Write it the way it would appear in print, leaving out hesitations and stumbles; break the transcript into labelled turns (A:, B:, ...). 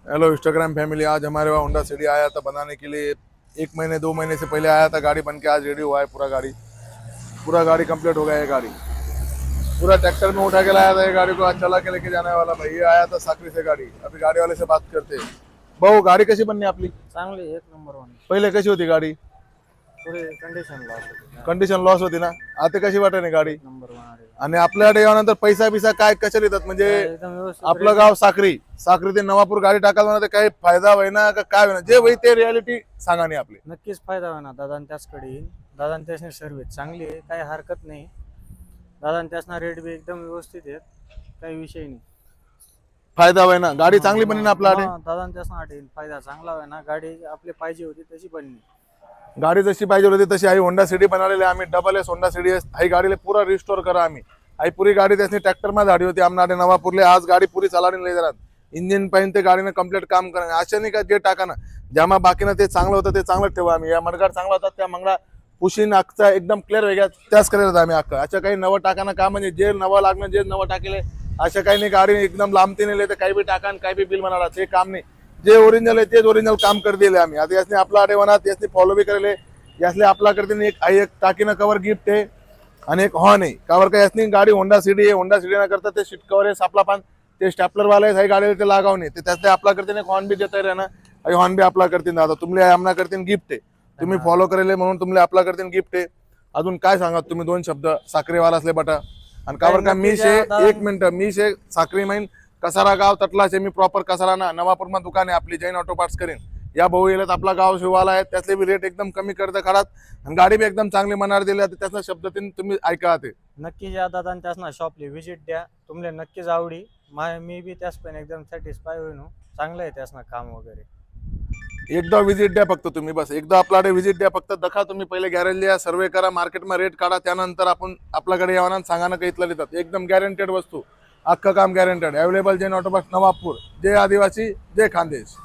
A: Hello Instagram family, आज हमारे वहाँ होंडा सिटी आया था बनाने के लिए। 1 महीने 2 महीने से पहले आया था, गाड़ी बन के आज रेडी हुआ है। पूरा गाड़ी कंप्लीट हो गया है। गाड़ी पूरा ट्रैक्टर में उठा के लाया था। ये गाड़ी को आज चला के लेके जाने वाला भाई। ये आया था साकरी से गाड़ी। अभी गाड़ी वाले से बात करते हैं। भाऊ, गाड़ी कशी बनली आपली?
B: चांगली एक नंबर वन.
A: पहिले कशी होती गाडी?
B: पुढे कंडिशन लॉस होती.
A: कंडिशन लॉस होती ना? आता कशी वाटते गाडी?
B: नंबर वन आहे.
A: आणि आपल्याकडे यानंतर पैसा बिसा काय कशा येतात म्हणजे?
B: एकदम व्यवस्थित.
A: आपलं गाव साकरी ते नवापूर गाडी टाकायला म्हणा, काही फायदा होईना का काय होईना, जे होई ते रियालिटी सांगा नाही आपली.
B: नक्कीच फायदा होणार. दादा त्याचकडे येईल. दादा त्यासने सर्व्हिस चांगली आहे, काही हरकत नाही. दादा त्यासना रेट बी एकदम व्यवस्थित आहेत, काही विषय नाही.
A: फायदा होईना, गाडी चांगली बनी ना आपल्याकडे.
B: दादा त्यासना फायदा चांगला आहे ना. गाडी आपली पाहिजे होती तशी बनली.
A: गाडी जशी पाहिजे होती तशी आई होंडा सिटी बनवलेली आम्ही. डबल एस होंडा सिटी आई गाडीला पूरा रिस्टोर करा आम्ही. आई पुरी गाडी त्यासनी ट्रॅक्टर मध्ये झाडी होती आमनाडे नवापूरले. आज गाडी पुरी चालानी लय जाणार. इंजिन पाहिजे ते गाडीने कम्प्लीट काम करा. अशा नाही का जे टाका ना ज्यामा बाकीनं ते चांगलं होतं ते चांगलं ठेवा आम्ही. या मडगाड चांगला होता त्या मंगळा पुशीन अख्खा एकदम क्लिअर वेगळ्या त्याच करायला आम्ही अख्खा. अशा काही नवं टाकाना काम म्हणजे जे नवं लागणं जे नवं टाकेले अशा काही नाही. गाडी एकदम लांबती नाही तर काही बी टाका काही बी बिल म्हणाला ते काम नाही. जे ओरिजिनल आहे तेच ओरिजिनल काम कर दिले आम्ही. आता यासने आपला आडेवना यासने फॉलो बी करेले. यासले आपला करते एक टाकीनं कवर गिफ्ट आहे आणि एक हॉर्न आहे. कवर का यासनी गाडी होंडा सिटी आहे. होंडा सिटी ना करता ते सीट कवर आहे सापला पान ते स्टॅपलर वाला आहे गाडीला ते लागाव नाही. ते त्यासले आपला करते हॉर्न बी देता येईल ना. हॉर्न बी आपला करते दादा. तुमले आमना करते गिफ्ट आहे. तुम्ही फॉलो करेले म्हणून तुमले आपला करते गिफ्ट आहे. अजून काय सांगा तुम्ही 2 शब्द साखरेवाला असले बटा. आणि कावर का मी शे 1 मिनिट मी शे साखरी माहीन कसारा गाव तटला शे. मी प्रॉपर कसारा ना नवापूरमा दुकान आहे आपली जैन ऑटो पार्ट्स करेन. या भाऊ येतात आपला गाव शिवाला आहे त्यातले बी रेट एकदम कमी करता खरात आणि गाडी बी एकदम चांगली मनार दिली त्याचा शब्द तुम्ही ऐका. ते
B: नक्कीच या दादा त्यासना शॉपली व्हिजिट द्या. तुम्हाला नक्कीच आवडी. मी बी त्यास पण एकदम सॅटिस्फाय होईन. चांगलं आहे त्यासना काम वगैरे.
A: एकदा विजिट द्या फक्त तुम्ही. बस एकदा आपल्याकडे विजिट द्या फक्त. दखा तुम्ही पहिले गॅरेज या सर्वे करा मार्केटमध्ये रेट काढा त्यानंतर आपण आपल्याकडे यावं सांगा ना काही इथलं लिहितात. एकदम गॅरंटेड वस्तू अख्खं काम guaranteed available Jain auto parts Navapur. जय आदिवासी जय खानदेश.